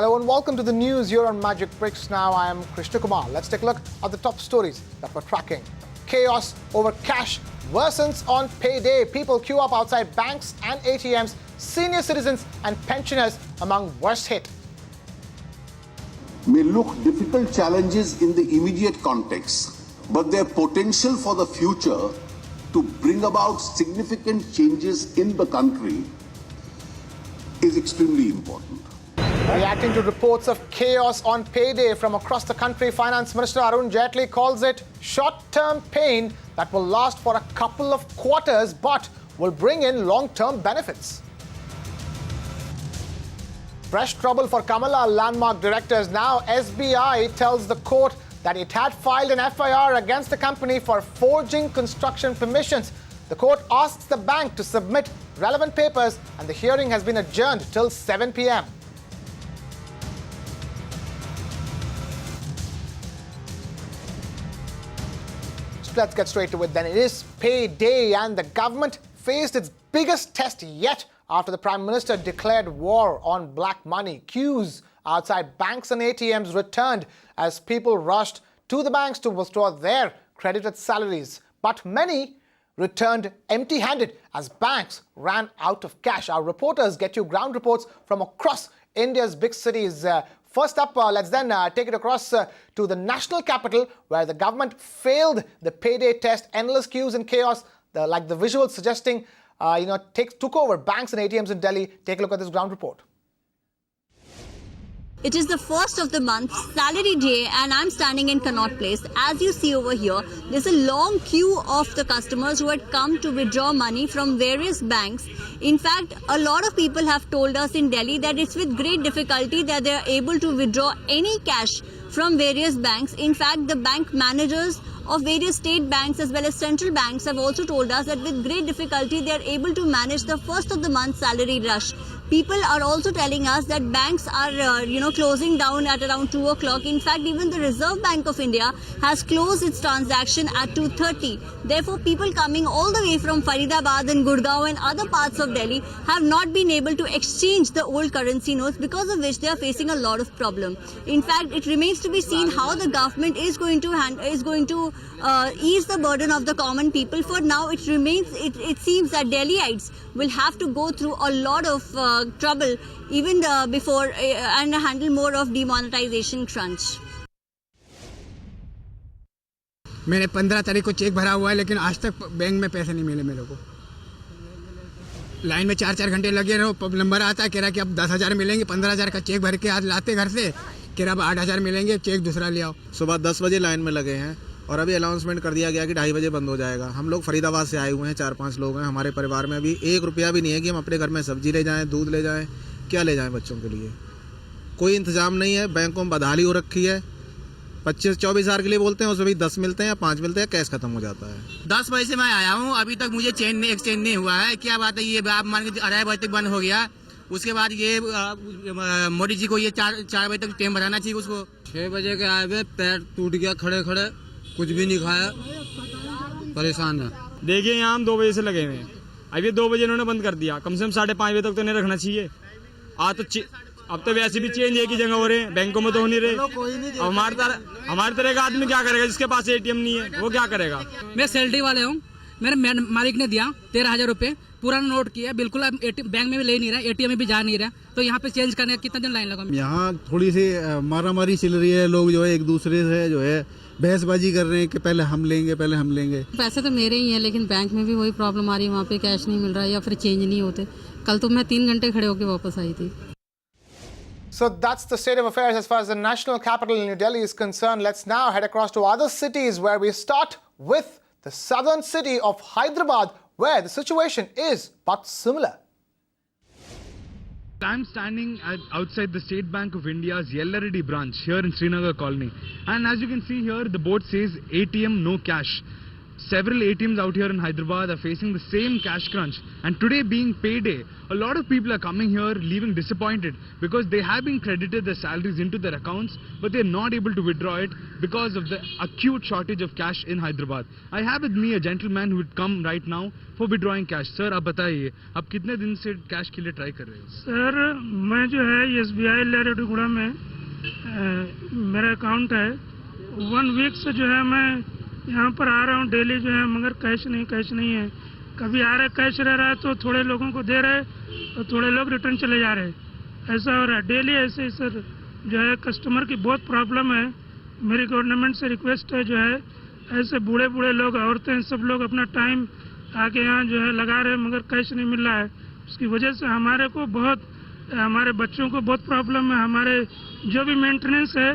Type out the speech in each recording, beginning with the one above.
Hello and welcome to the news. You're on Magic Bricks now. I am Krishna Kumar. Let's take a look at the top stories that we're tracking. Chaos over cash worsens on payday. People queue up outside banks and ATMs. Senior citizens and pensioners among worst hit. May look difficult challenges in the immediate context, but their potential for the future to bring about significant changes in the country is extremely important. Reacting to reports of chaos on payday from across the country, Finance Minister Arun Jaitley calls it short-term pain that will last for a couple of quarters but will bring in long-term benefits. Fresh trouble for Kamala landmark directors. Now SBI tells the court that it had filed an FIR against the company for forging construction permissions. The court asks the bank to submit relevant papers and the hearing has been adjourned till 7 p.m. Let's get straight to it then. It is payday and the government faced its biggest test yet after the Prime Minister declared war on black money. Queues outside banks and ATMs returned as people rushed to the banks to withdraw their credited salaries. But many returned empty-handed as banks ran out of cash. Our reporters get you ground reports from across India's big cities. First up, let's then take it across to the national capital where the government failed the payday test. Endless queues and chaos, like the visuals suggesting, took over banks and ATMs in Delhi. Take a look at this ground report. It is the first of the month, salary day, and I'm standing in Connaught Place. As you see over here, there's a long queue of the customers who had come to withdraw money from various banks. In fact, a lot of people have told us in Delhi that it's with great difficulty that they are able to withdraw any cash from various banks. In fact, the bank managers of various state banks as well as central banks have also told us that with great difficulty they are able to manage the first of the month salary rush. People are also telling us that banks are, closing down at around 2 o'clock. In fact, even the Reserve Bank of India has closed its transaction at 2:30. Therefore, people coming all the way from Hyderabad and Gurgaon and other parts of Delhi have not been able to exchange the old currency notes, because of which they are facing a lot of problem. In fact, it remains to be seen how the government is going to ease the burden of the common people. For now, it seems that Delhiites will have to go through a lot of trouble even before and handle more of demonetization crunch. मैंने 15 तारीख को check भरा हुआ है लेकिन आज तक bank में पैसे नहीं मिले मेरे को। लाइन में 4-4 घंटे लगे रहो, नंबर आता है कह रहा कि अब 10,000 मिलेंगे। 15,000 का चेक भर के आज लाते घर से, कह रहा अब 8,000 मिलेंगे, चेक दूसरा ले आओ। सुबह 10 बजे लाइन में लगे हैं और अभी अनाउंसमेंट कर दिया गया कि 2:30 बजे बंद हो जाएगा। हम लोग फरीदाबाद से आए हुए हैं, 4-5 लोग हैं। हमारे परिवार में अभी 1 रुपया भी नहीं है कि हम अपने घर में सब्जी ले जाएं, दूध ले जाएं, क्या ले जाएं बच्चों के लिए। कोई इंतजाम नहीं है। बैंकों में बदहाली हो रखी है। 25-24 हज़ार के लिए बोलते हैं, उसमें भी 10 मिलते हैं या 5 मिलते हैं, कैश खत्म हो जाता है। 10 बजे से मैं आया हूँ, अभी तक मुझे एक्सचेंज नहीं हुआ है। क्या बात है ये? आप मान के 2:30 बजे तक बंद हो गया। उसके बाद ये मोदी जी को ये 4 बजे तक टाइम बढ़ाना चाहिए उसको। 6 बजे के आए हुए, पैर टूट गया खड़े खड़े, कुछ भी नहीं खाया, परेशान है। देखिए यहाँ हम 2 बजे से लगे हुए हैं, अभी 2 बजे इन्होंने बंद कर दिया। कम से कम 5:30 बजे तक तो नहीं रखना चाहिए। अब तो वैसे भी चेंज एक ही जगह हो रहे हैं, बैंकों में तो हो नहीं रहे। अब हमारे तरह का आदमी क्या करेगा जिसके पास ATM नहीं है, वो क्या करेगा? मैं सैलरी वाले हूँ, मेरे मालिक ने दिया 13,000 रुपये, पुराना नोट किया, बिल्कुल अब बैंक में भी ले नहीं रहा, ATM में भी जा नहीं रहा, तो यहाँ पे चेंज करने का कितना दिन लाइन लगा? यहाँ थोड़ी सी मारामारी चल रही है, लोग जो है एक दूसरे से जो है बहसबाजी कर रहे हैं कि पहले हम लेंगे। पैसे तो मेरे ही हैं लेकिन बैंक में भी वही प्रॉब्लम आ रही है, वहाँ पे कैश नहीं मिल रहा है या फिर चेंज नहीं होते। कल तो मैं 3 घंटे खड़े होकर वापस आई थी। So that's the state of affairs as far as the national capital in New Delhi is concerned. Let's now head across to other cities where we start with the southern city of Hyderabad, where the situation is but similar. I'm standing outside the State Bank of India's Yellaridi branch here in Srinagar Colony. And as you can see here, the board says ATM no cash. several ATMs out here in Hyderabad are facing the same cash crunch, and today being payday, a lot of people are coming here leaving disappointed because they have been credited their salaries into their accounts, but they're not able to withdraw it because of the acute shortage of cash in Hyderabad. I have with me a gentleman who would come right now for withdrawing cash. Sir, आप बताइए, आप कितने दिन से cash के लिए try कर रहे हैं? सर, मैं जो है SBI लेरेडीगुड़ा में मेरा अकाउंट है. 1 वीक से जो है मैं यहाँ पर आ रहा हूँ डेली जो है, मगर कैश नहीं है. कभी आ रहे कैश रह रहा है तो थोड़े लोगों को दे रहे तो थोड़े लोग रिटर्न चले जा रहे. ऐसा हो रहा है डेली ऐसे ही सर. जो है कस्टमर की बहुत प्रॉब्लम है. मेरी गवर्नमेंट से रिक्वेस्ट है जो है ऐसे बूढ़े लोग, औरतें, सब लोग अपना टाइम आके यहाँ जो है लगा रहे, मगर कैश नहीं मिल रहा है. उसकी वजह से हमारे को बहुत, हमारे बच्चों को बहुत प्रॉब्लम है. हमारे जो भी मेंटेनेंस है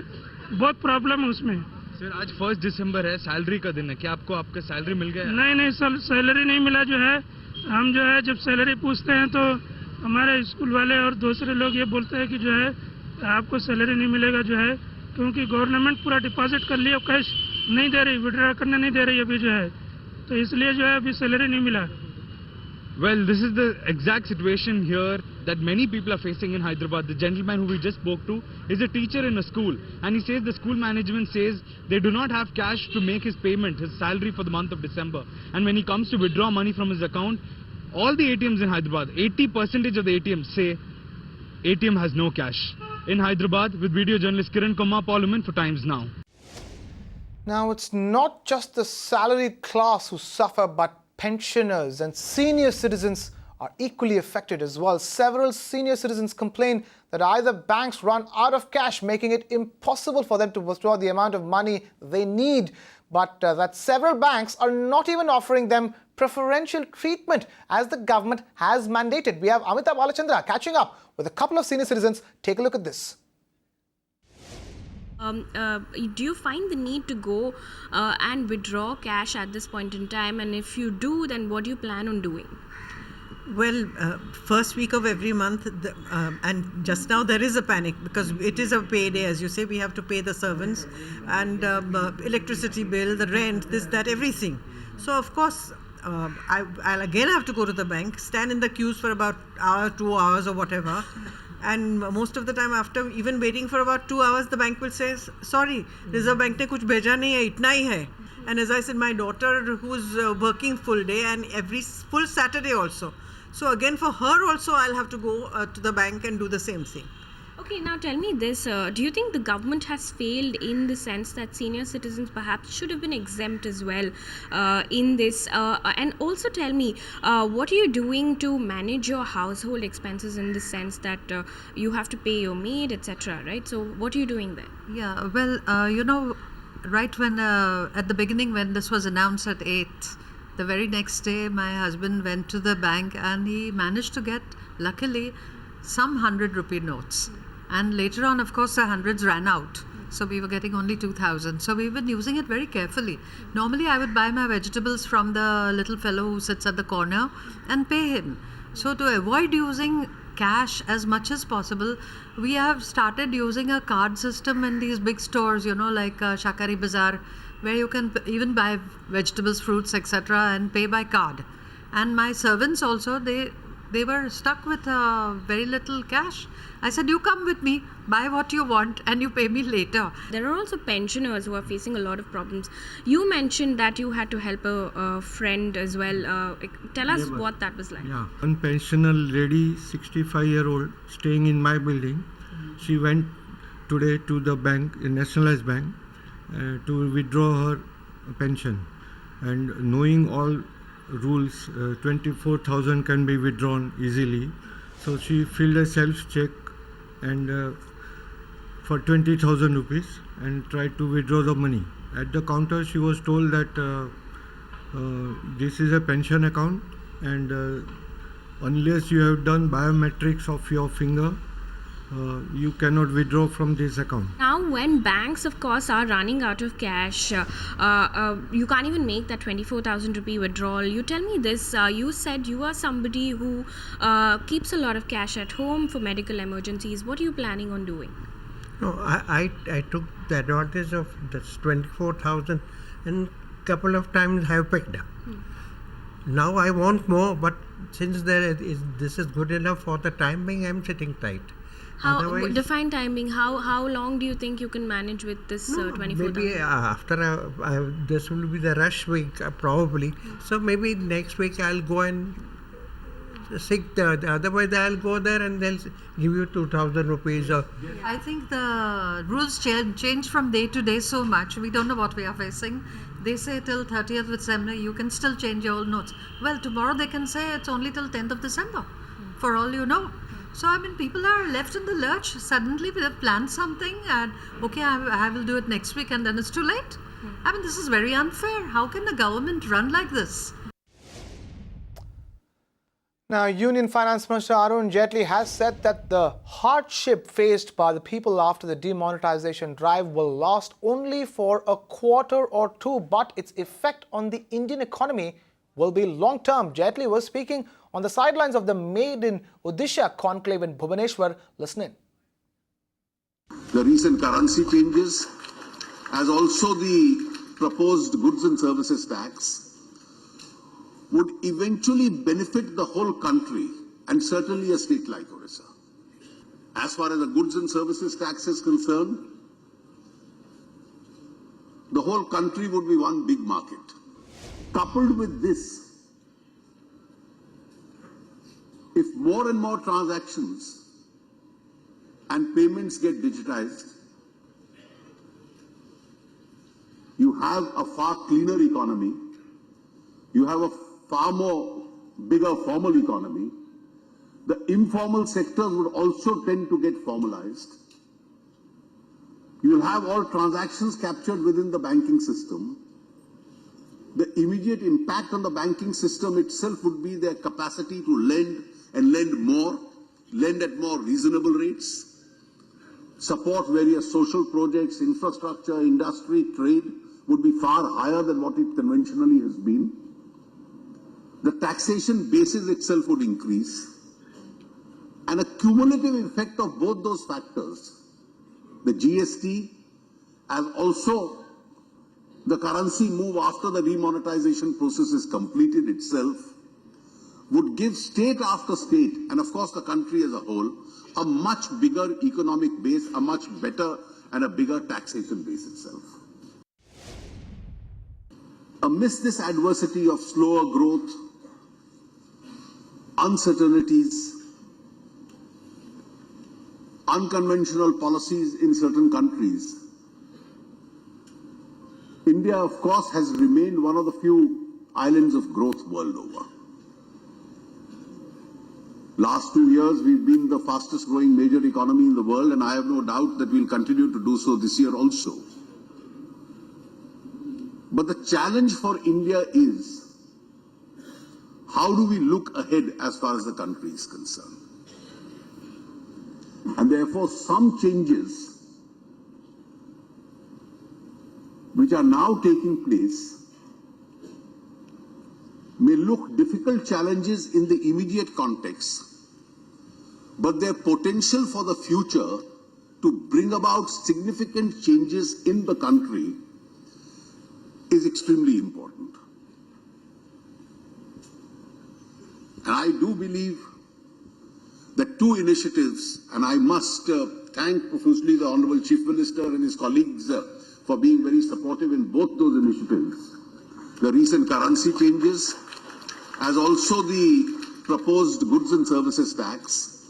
बहुत प्रॉब्लम है उसमें. सर, आज 1 दिसंबर है, सैलरी का दिन है, क्या आपको आपका सैलरी मिल गया? नहीं सर, सैलरी नहीं मिला. जो है हम जो है जब सैलरी पूछते हैं तो हमारे स्कूल वाले और दूसरे लोग ये बोलते हैं कि जो है आपको सैलरी नहीं मिलेगा, जो है क्योंकि गवर्नमेंट पूरा डिपॉजिट कर लिया, कैश नहीं दे रही, विड्रॉ करने नहीं दे रही अभी जो है, तो इसलिए जो है अभी सैलरी नहीं मिला. Well, this is the exact situation here that many people are facing in Hyderabad. The gentleman who we just spoke to is a teacher in a school, and he says the school management says they do not have cash to make his payment, his salary for the month of December. And when he comes to withdraw money from his account, all the ATMs in Hyderabad, 80% of the ATMs say ATM has no cash. In Hyderabad, with video journalist Kiran Kumar Pauluman for Times Now. Now, it's not just the salaried class who suffer, but pensioners and senior citizens are equally affected as well. Several senior citizens complain that either banks run out of cash, making it impossible for them to withdraw the amount of money they need, but that several banks are not even offering them preferential treatment as the government has mandated. We have Amitabh Balachandra catching up with a couple of senior citizens. Take a look at this. Do you find the need to go and withdraw cash at this point in time, and if you do, then what do you plan on doing? Well, first week of every month, and just now there is a panic because it is a payday, as you say. We have to pay the servants and electricity bill, the rent, this, that, everything. So of course I'll again have to go to the bank, stand in the queues for about hour, 2 hours or whatever. And most of the time, after even waiting for about 2 hours, the bank will say, sorry, Reserve Bank ne kuch bheja nahi hai, itna hi hai. And as I said, my daughter who's working full day and every full Saturday also. So again, for her also, I'll have to go to the bank and do the same thing. Okay, now tell me this. Do you think the government has failed in the sense that senior citizens perhaps should have been exempt as well in this? And also tell me, what are you doing to manage your household expenses in the sense that you have to pay your maid, etc., right? So what are you doing there? Yeah, well, you know, right when, at the beginning when this was announced at 8th, the very next day my husband went to the bank and he managed to get, luckily, some 100 rupee notes. And later on, of course, the hundreds ran out. So we were getting only 2,000. So we've been using it very carefully. Normally, I would buy my vegetables from the little fellow who sits at the corner and pay him. So to avoid using cash as much as possible, we have started using a card system in these big stores, you know, like Shakari Bazaar, where you can even buy vegetables, fruits, etc. and pay by card. And my servants also, they were stuck with very little cash. I said, you come with me, buy what you want and you pay me later. There are also pensioners who are facing a lot of problems. You mentioned that you had to help a friend as well. Tell us what that was like. Yeah, one pensioner lady, 65-year-old, staying in my building. She went today to the bank, Nationalized Bank, to withdraw her pension. And knowing all rules, 24,000 can be withdrawn easily. So she filled a self-check and for 20,000 rupees and tried to withdraw the money. At the counter, she was told that this is a pension account and unless you have done biometrics of your finger, you cannot withdraw from this account. Now, when banks, of course, are running out of cash, you can't even make that 24,000 rupee withdrawal. You tell me this, you said you are somebody who keeps a lot of cash at home for medical emergencies. What are you planning on doing? No, I took the advantage of this 24,000 and couple of times have picked up. Now I want more, but since this is good enough for the time being, I'm sitting tight. How Otherwise, define timing? How long do you think you can manage with this 24,000? maybe after this will be the rush week probably. So maybe next week I'll go and seek otherwise I'll go there and they'll give you 2,000 rupees. I think the rules change from day to day so much. We don't know what we are facing. They say till 30th of December you can still change your old notes. Well, tomorrow they can say it's only till 10th of December, for all you know. So I mean, people are left in the lurch. Suddenly we have planned something and okay, I will do it next week, and then it's too late. I mean, this is very unfair. How can the government run like this? Now, Union Finance Minister Arun Jaitley has said that the hardship faced by the people after the demonetization drive will last only for a quarter or two, but its effect on the Indian economy will be long-term. Jaitley was speaking on the sidelines of the Made in Odisha conclave in Bhubaneswar. Listen in. The recent currency changes, as also the proposed goods and services tax, would eventually benefit the whole country and certainly a state like Orissa. As far as the goods and services tax is concerned, the whole country would be one big market. Coupled with this, if more and more transactions and payments get digitized, you have a far cleaner economy, you have a far more bigger formal economy. The informal sectors would also tend to get formalized. You will have all transactions captured within the banking system. The immediate impact on the banking system itself would be their capacity to lend and lend more, lend at more reasonable rates, support various social projects, infrastructure, industry, trade would be far higher than what it conventionally has been. The taxation basis itself would increase, and a cumulative effect of both those factors, the GST as also the currency move after the demonetization process is completed itself, would give state after state, and of course the country as a whole, a much bigger economic base, a much better and a bigger taxation base itself. Amidst this adversity of slower growth, uncertainties, unconventional policies in certain countries, India, of course, has remained one of the few islands of growth world over. Last 2 years, we've been the fastest growing major economy in the world, and I have no doubt that we'll continue to do so this year also. But the challenge for India is, how do we look ahead as far as the country is concerned? And therefore, some changes which are now taking place may look difficult challenges in the immediate context, but their potential for the future to bring about significant changes in the country is extremely important. And I do believe that two initiatives, and I must thank profusely the Honorable Chief Minister and his colleagues for being very supportive in both those initiatives. The recent currency changes, as also the proposed goods and services tax,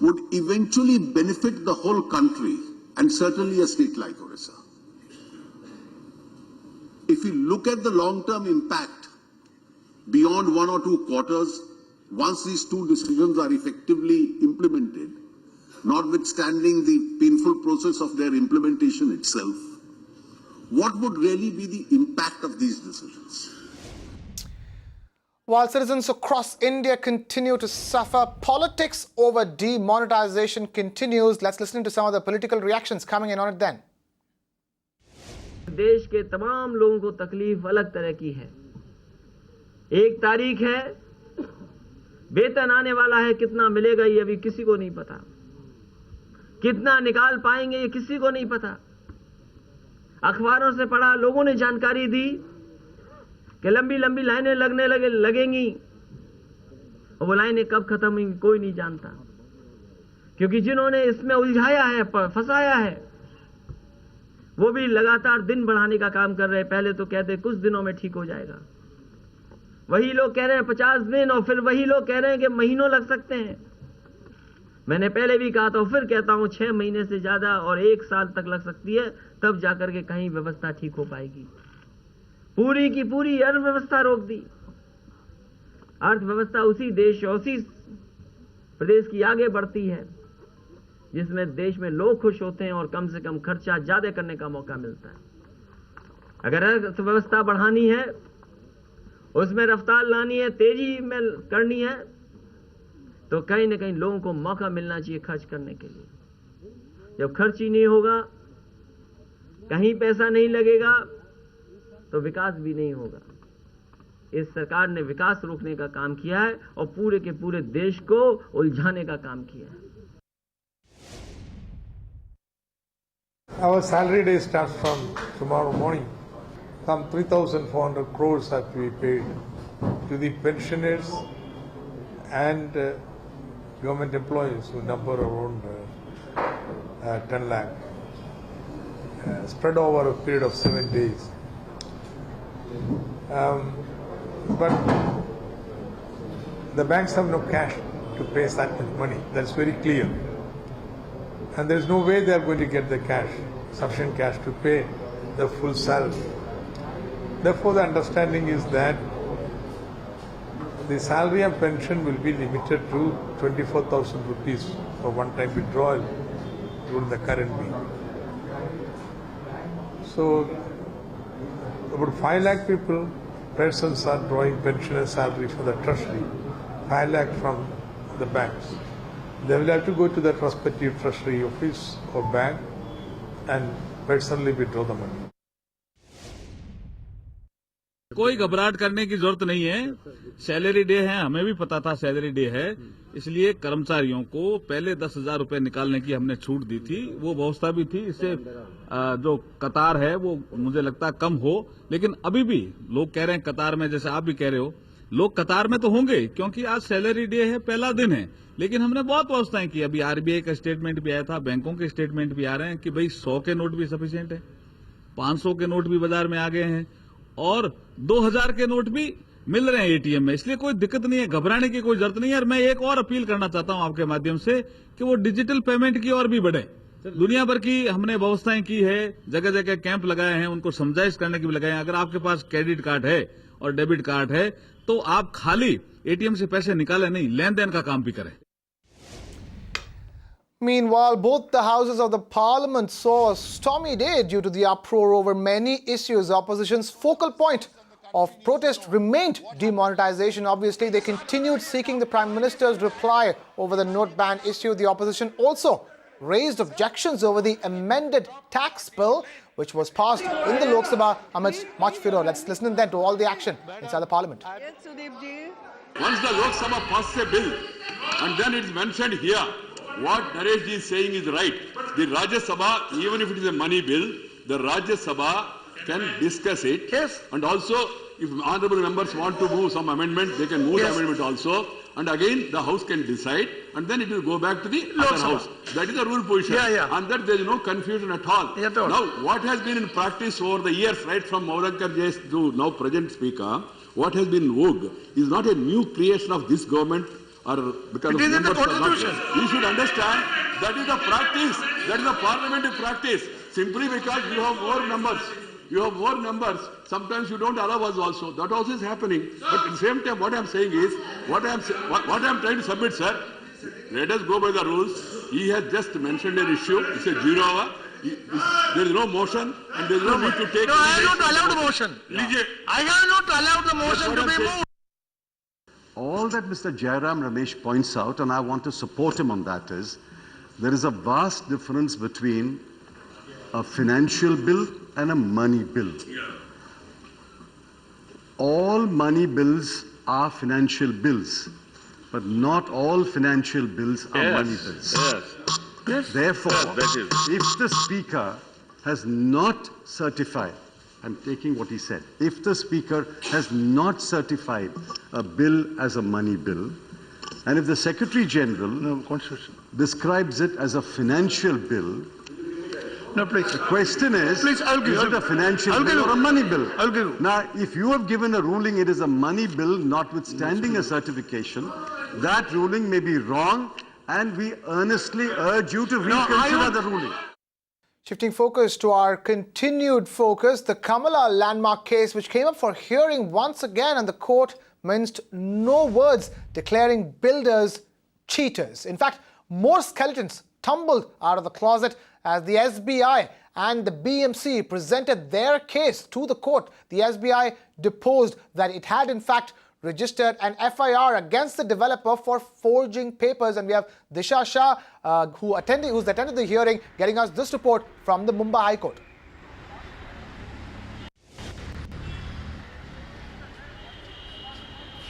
would eventually benefit the whole country and certainly a state like Orissa. If we look at the long-term impact beyond 1 or 2 quarters, once these two decisions are effectively implemented, notwithstanding the painful process of their implementation itself, what would really be the impact of these decisions? While citizens across India continue to suffer, politics over demonetization continues. Let's listen to some of the political reactions coming in on it then. देश के तमाम लोगों को तकलीफ अलग तरह की है। एक तारीख है, वेतन आने वाला है, कितना मिलेगा ये अभी किसी को नहीं पता, कितना निकाल पाएंगे ये किसी को नहीं पता। अखबारों से पढ़ा, लोगों ने जानकारी दी कि लंबी लंबी लाइनें लगेंगी, और वो लाइनें कब खत्म होंगी कोई नहीं जानता, क्योंकि जिन्होंने इसमें उलझाया है, फंसाया है, वो भी लगातार दिन बढ़ाने का काम कर रहे हैं। पहले तो कहते कुछ दिनों में ठीक हो जाएगा, वही लोग कह रहे हैं 50 दिन, और फिर वही लोग कह रहे हैं कि महीनों लग सकते हैं। मैंने पहले भी कहा था, फिर कहता हूं 6 महीने से ज्यादा और 1 साल तक लग सकती है, तब जाकर के कहीं व्यवस्था ठीक हो पाएगी। पूरी की पूरी अर्थव्यवस्था रोक दी। अर्थव्यवस्था उसी देश, उसी प्रदेश की आगे बढ़ती है जिसमें देश में लोग खुश होते हैं और कम से कम खर्चा ज्यादा करने का मौका मिलता है। अगर अर्थव्यवस्था बढ़ानी है, उसमें रफ्तार लानी है, तेजी में करनी है, तो कहीं ना कहीं लोगों को मौका मिलना चाहिए खर्च करने के लिए। जब खर्च ही नहीं होगा, कहीं पैसा नहीं लगेगा, तो विकास भी नहीं होगा। इस सरकार ने विकास रोकने का काम किया है और पूरे के पूरे देश को उलझाने का काम किया है। Our salary day starts from tomorrow morning. Some 3,400 crores have to be paid to the pensioners and government employees who number around 10 lakh, spread over a period of 7 days. But the banks have no cash to pay that much money. That's very clear. And there is no way they are going to get the cash, sufficient cash to pay the full salary. Therefore, the understanding is that the salary and pension will be limited to 24,000 rupees for one-time withdrawal during the current week. So, about 5 lakh persons are drawing pension and salary for the treasury, 5 lakh from the banks. They will have to go to the respective treasury office or bank and personally withdraw the money. कोई घबराहट करने की जरूरत नहीं है। Salary day है, हमें भी पता था सैलरी डे है, इसलिए कर्मचारियों को पहले 10,000 रुपए निकालने की हमने छूट दी थी। वो व्यवस्था भी थी, इससे जो कतार है वो मुझे लगता कम हो। लेकिन अभी भी लोग कह रहे हैं कतार में, जैसे आप भी कह रहे हो, लोग कतार में तो होंगे क्योंकि आज सैलरी डे है, पहला दिन है। लेकिन हमने बहुत व्यवस्थाएं की। अभी आरबीआई का स्टेटमेंट भी आया था, बैंकों के स्टेटमेंट भी आ रहे हैं कि भाई 100 के नोट भी सफिशिएंट है, 500 के नोट भी बाजार में आ गए हैं और 2000 के नोट भी मिल रहे हैं एटीएम में। इसलिए कोई दिक्कत नहीं है, घबराने की कोई जरूरत नहीं है। और मैं एक और अपील करना चाहता हूं आपके माध्यम से कि वो डिजिटल पेमेंट की ओर भी बढ़े। दुनिया भर की हमने व्यवस्थाएं की है, जगह जगह कैंप लगाए हैं, उनको समझाइश करने की भी लगाए हैं। अगर आपके पास क्रेडिट कार्ड है और डेबिट कार्ड है तो आप खाली एटीएम से पैसे निकालें नहीं, लेन देन का काम भी करें। Meanwhile, both the houses of the parliament saw a stormy day due to the uproar over many issues. Opposition's focal point of protest remained demonetization. Obviously, they continued seeking the Prime Minister's reply over the note ban issue. The opposition also raised objections over the amended tax bill, which was passed in the Lok Sabha amidst much furor. Let's listen then to all the action inside the parliament. Once the Lok Sabha passes a bill and then it's mentioned here, what Naresh ji is saying is right. The Rajya Sabha, even if it is a money bill, the Rajya Sabha can discuss it. Yes. And also, if honourable members want to move some amendment, they can move the amendment also. And again, the House can decide, and then it will go back to the other House. That is the rule position. And that there is no confusion at all. Now, what has been in practice over the years, right from Maurankar Jays to now present Speaker, what has been vogue is not a new creation of this government. Or because it is in the Constitution. You should understand that is the practice, that is the parliamentary practice. Simply because you have more members, sometimes you don't allow us also. That also is happening. But at the same time, what I am saying is, what I am trying to submit, sir, let us go by the rules. He has just mentioned an issue. It's a 0 hour. There is no motion and there is no need to take. No, I have not allowed the motion. Yeah. I have not allowed the motion to be moved. All that Mr. Jairam Ramesh points out, and I want to support him on that, is there is a vast difference between a financial bill and a money bill. All money bills are financial bills, but not all financial bills are money bills. Therefore, if the Speaker has not certified, I'm taking what he said, if the Speaker has not certified a bill as a money bill, and if the Secretary General describes it as a financial bill, no, please. The question is, please, I'll give is it a financial bill or a money bill? I'll give you. Now, if you have given a ruling it is a money bill notwithstanding a certification, that ruling may be wrong, and we earnestly urge you to reconsider the ruling. Shifting focus to our continued focus, the Kamala landmark case, which came up for hearing once again, and the court minced no words, declaring builders cheaters. In fact, more skeletons tumbled out of the closet as the SBI and the BMC presented their case to the court. The SBI deposed that it had in fact registered an FIR against the developer for forging papers. And we have Disha Shah, who's attended the hearing, getting us this report from the Mumbai High Court.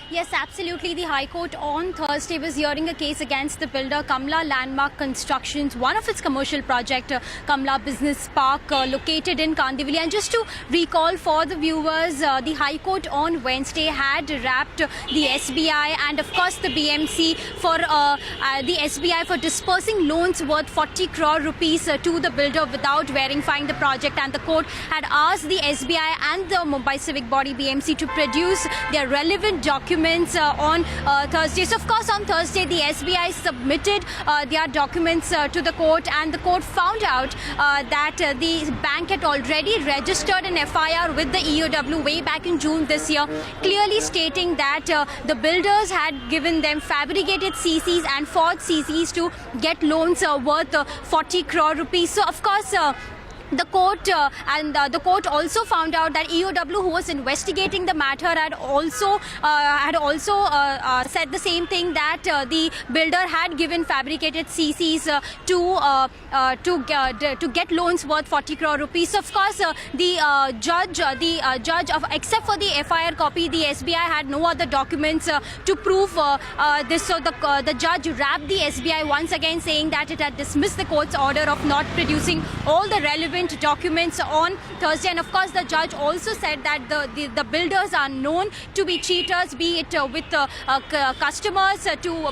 Yes, absolutely. The High Court on Thursday was hearing a case against the builder Kamala Landmark Constructions, one of its commercial project, Kamala Business Park, located in Kandivali. And just to recall for the viewers, the High Court on Wednesday had wrapped the SBI and of course the BMC for the SBI for dispersing loans worth 40 crore rupees to the builder without verifying the project. And the court had asked the SBI and the Mumbai civic body BMC to produce their relevant documents on Thursday. So of course on Thursday the SBI submitted their documents to the court, and the court found out that the bank had already registered an FIR with the EOW way back in June this year, clearly stating that the builders had given them fabricated CCs and forged CCs to get loans worth 40 crore rupees. So of course the court also found out that EOW, who was investigating the matter, had also said the same thing, that the builder had given fabricated CCs to get loans worth 40 crore rupees. So of course, the judge, except for the FIR copy, the SBI had no other documents to prove this. So the judge wrapped the SBI once again, saying that it had dismissed the court's order of not producing all the relevant documents on Thursday. And of course the judge also said that the builders are known to be cheaters, be it with customers,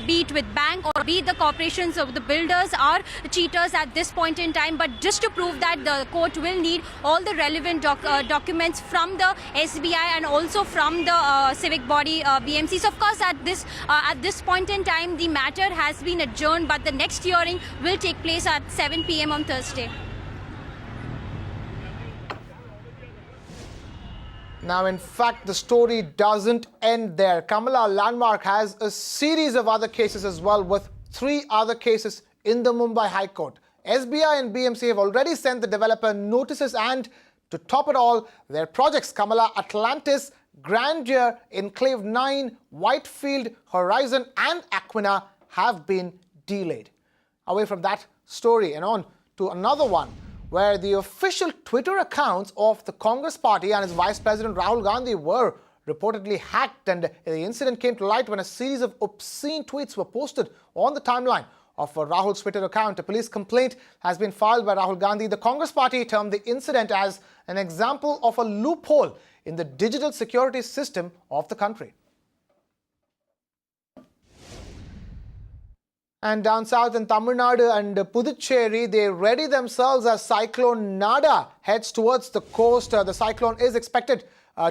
be it with bank, or be it the corporations. The builders are cheaters at this point in time. But just to prove that, the court will need all the relevant documents from the SBI and also from the civic body BMC. So of course at this point in time the matter has been adjourned, but the next hearing will take place at 7 p.m. on Thursday. Now, in fact, the story doesn't end there. Kamala Landmark has a series of other cases as well, with 3 other cases in the Mumbai High Court. SBI and BMC have already sent the developer notices, and to top it all, their projects Kamala Atlantis, Grandeur, Enclave 9, Whitefield, Horizon and Aquina have been delayed. Away from that story and on to another one, where the official Twitter accounts of the Congress party and its Vice President Rahul Gandhi were reportedly hacked, and the incident came to light when a series of obscene tweets were posted on the timeline of Rahul's Twitter account. A police complaint has been filed by Rahul Gandhi. The Congress party termed the incident as an example of a loophole in the digital security system of the country. And down south in Tamil Nadu and Puducherry, they ready themselves as Cyclone Nada heads towards the coast. The cyclone is expected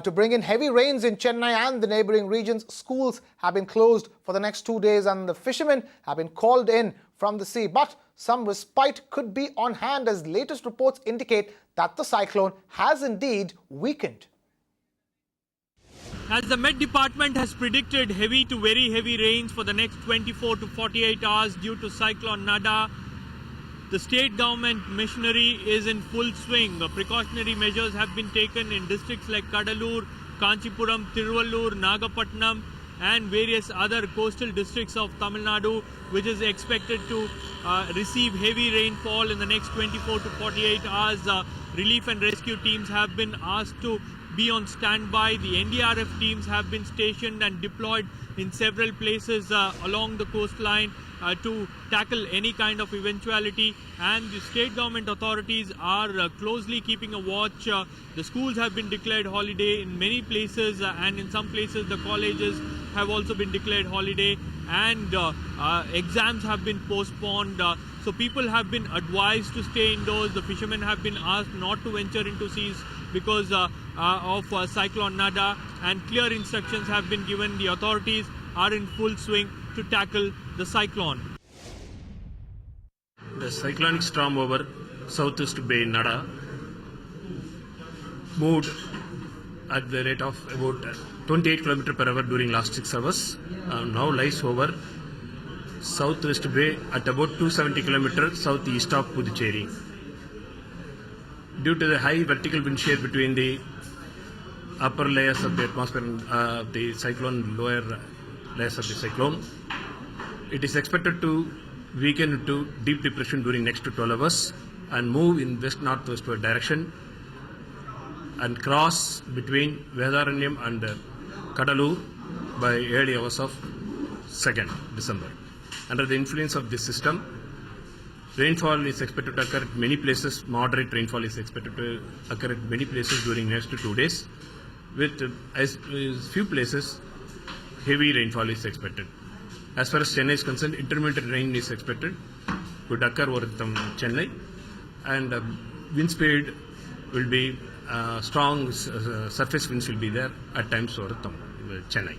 to bring in heavy rains in Chennai and the neighbouring regions. Schools have been closed for the next 2 days, and the fishermen have been called in from the sea. But some respite could be on hand, as latest reports indicate that the cyclone has indeed weakened. As the Met Department has predicted heavy to very heavy rains for the next 24 to 48 hours due to Cyclone Nada, the state government machinery is in full swing. Precautionary measures have been taken in districts like Kadalur, Kanchipuram, Tiruvallur, Nagapattinam and various other coastal districts of Tamil Nadu, which is expected to receive heavy rainfall in the next 24 to 48 hours. Relief and rescue teams have been asked to be on standby. The NDRF teams have been stationed and deployed in several places along the coastline. to tackle any kind of eventuality, and the state government authorities are closely keeping a watch. The schools have been declared holiday in many places, and in some places the colleges have also been declared holiday, and exams have been postponed. So people have been advised to stay indoors. The fishermen have been asked not to venture into seas because of Cyclone Nada, and clear instructions have been given. The authorities are in full swing to tackle the cyclone. The cyclonic storm over southwest Bay Nada moved at the rate of about 28 km per hour during last 6 hours. Now lies over southwest Bay at about 270 km southeast of Puducherry. Due to the high vertical wind shear between the upper layers of the atmosphere and the cyclone, lower layers of the cyclone, it is expected to weaken into deep depression during next 12 hours and move in west-northwest direction and cross between Vedaranyam and Kadalur by early hours of 2nd December. Under the influence of this system, rainfall is expected to occur at many places. Moderate rainfall is expected to occur at many places during next 2 days, with as few places heavy rainfall is expected. As far as Chennai is concerned, intermittent rain is expected, could occur over Chennai, and wind speed will be strong, surface winds will be there at times over Chennai.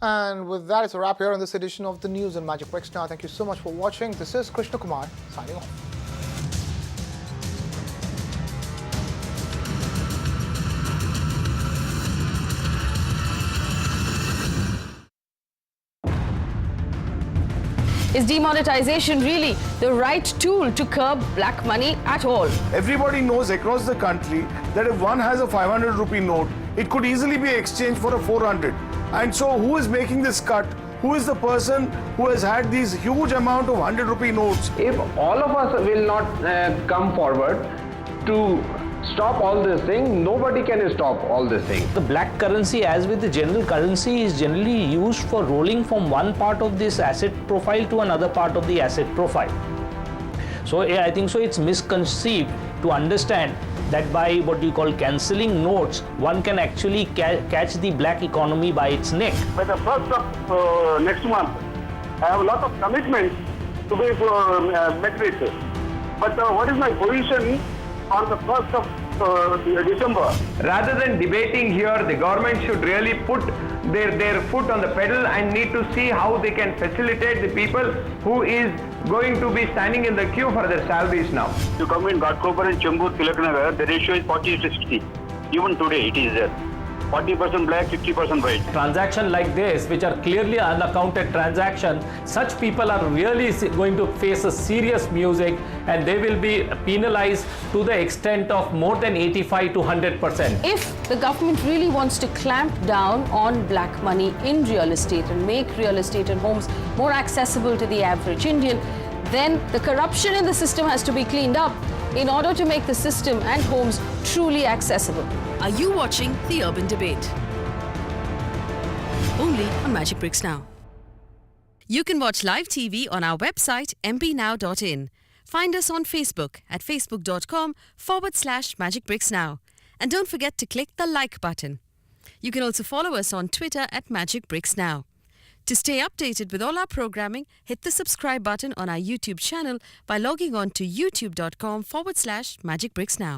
And with that, it's a wrap here on this edition of the News on Magic Bricks Now. Thank you so much for watching. This is Krishna Kumar signing off. Is demonetization really the right tool to curb black money at all? Everybody knows across the country that if one has a 500 rupee note, it could easily be exchanged for a 400. And so who is making this cut? Who is the person who has had these huge amount of 100 rupee notes? If all of us will not come forward to stop all this thing, nobody can stop all this thing. The black currency, as with the general currency, is generally used for rolling from one part of this asset profile to another part of the asset profile. So I think so it's misconceived to understand that by what you call cancelling notes, one can actually catch the black economy by its neck. By the 1st of next month, I have a lot of commitments to be met with. But what is my position on the 1st of December? Rather than debating here, the government should really put their foot on the pedal and need to see how they can facilitate the people who is going to be standing in the queue for their salaries now. You come in Ghatkopar and Chembur, Tilaknagar, the ratio is 40-60. Even today it is there. 40% black, 50% white. Transaction like this, which are clearly unaccounted transaction, such people are really going to face a serious music, and they will be penalized to the extent of more than 85 to 100%. If the government really wants to clamp down on black money in real estate and make real estate and homes more accessible to the average Indian, then the corruption in the system has to be cleaned up in order to make the system and homes truly accessible. Are you watching The Urban Debate? Only on Magic Bricks Now. You can watch live TV on our website mpnow.in. Find us on Facebook at facebook.com/Magic Bricks Now. And don't forget to click the like button. You can also follow us on Twitter at Magic Bricks Now. To stay updated with all our programming, hit the subscribe button on our YouTube channel by logging on to youtube.com/Magic Bricks Now.